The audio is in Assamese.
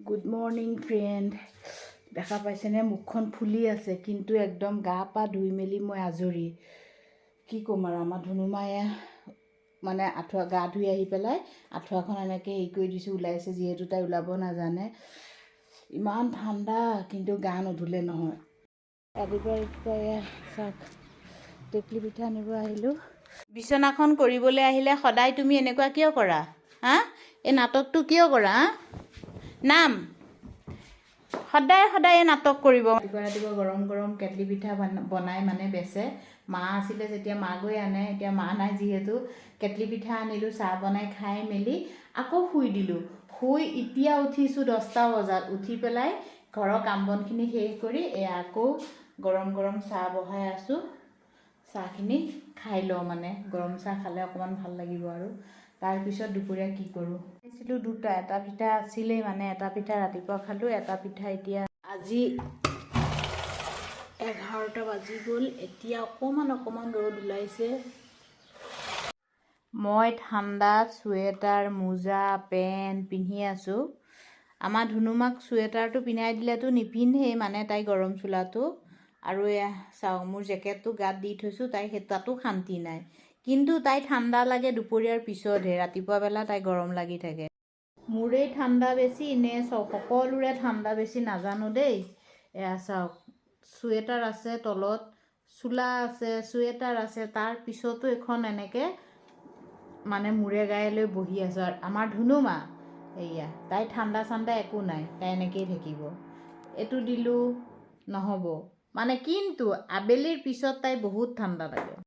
Good morning friend. দেখা পাইছেনে মুখখন ফুলি আছে, কিন্তু একদম গা পা ধুই মেলি মই আজৰি। কি ক'ম আৰু, আমাৰ ধুনুমায়ে মানে গা ধুই আহি পেলাই আঁঠুৱাখন এনেকৈ হেৰি কৰি দিছোঁ, ওলাইছে যিহেতু তাই ওলাব নাজানে। ইমান ঠাণ্ডা, কিন্তু গা নুধুলে নহয়। ৰাতিপুৱা চাওক টেকলি পিঠা আনিব আহিলোঁ। বিচনাখন কৰিবলৈ আহিলে সদায় তুমি এনেকুৱা কিয় কৰা হা? এই নাটকটো কিয় কৰা হা? নাম সদায় সদায় নাটক কৰিব। ৰাতিপুৱা গৰম গৰম কেটলি পিঠা বনাই মানে বেচে। মা আছিলে যেতিয়া মা গৈ আনে, এতিয়া মা নাই যিহেতু কেটলি পিঠা আনিলোঁ, চাহ বনাই খাই মেলি আকৌ শুই দিলোঁ। শুই এতিয়া উঠিছোঁ 10টা বজাত। উঠি পেলাই ঘৰৰ কাম বনখিনি শেষ কৰি আকৌ গৰম গৰম চাহ বহাই আছোঁ। চাহখিনি খাই লওঁ, মানে গৰম চাহ খালে অকণমান ভাল লাগিব আৰু। তাৰপিছত দুপৰীয়া কি কৰোঁ খাইছিলোঁ দুটা। এটা পিঠা আছিলেই, মানে এটা পিঠা ৰাতিপুৱা খালোঁ, এটা পিঠা এতিয়া আজি 11টা বাজি গ'ল। এতিয়া অকণমান ৰ'দ ওলাইছে। মই ঠাণ্ডাত চুৱেটাৰ, মোজা, পেণ্ট পিন্ধি আছোঁ। আমাৰ ধুনুমাক চুৱেটাৰটো পিন্ধাই দিলেতো নিপিন্ধেই, মানে তাই গৰম চোলাটো। আৰু এয়া চাওক, মোৰ জেকেটটো গাত দি থৈছোঁ, তাই তাতো শান্তি নাই। কিন্তু তাই ঠাণ্ডা লাগে দুপৰীয়াৰ পিছতহে, ৰাতিপুৱা বেলা তাই গৰম লাগি থাকে। মোৰেই ঠাণ্ডা বেছি নে সকলোৰে ঠাণ্ডা বেছি নাজানো দেই। এয়া চাওক, চুৱেটাৰ আছে তলত, চোলা আছে, চুৱেটাৰ আছে, তাৰ পিছতো এখন এনেকৈ মানে মূৰে গায়ে লৈ বহি আছোঁ। আৰু আমাৰ ধুনুমা এয়া, তাই ঠাণ্ডা চাণ্ডা একো নাই, তাই এনেকৈয়ে থাকিব। এইটো দিলোঁ নহ'ব মানে, কিন্তু আবেলিৰ পিছত তাই বহুত ঠাণ্ডা লাগে।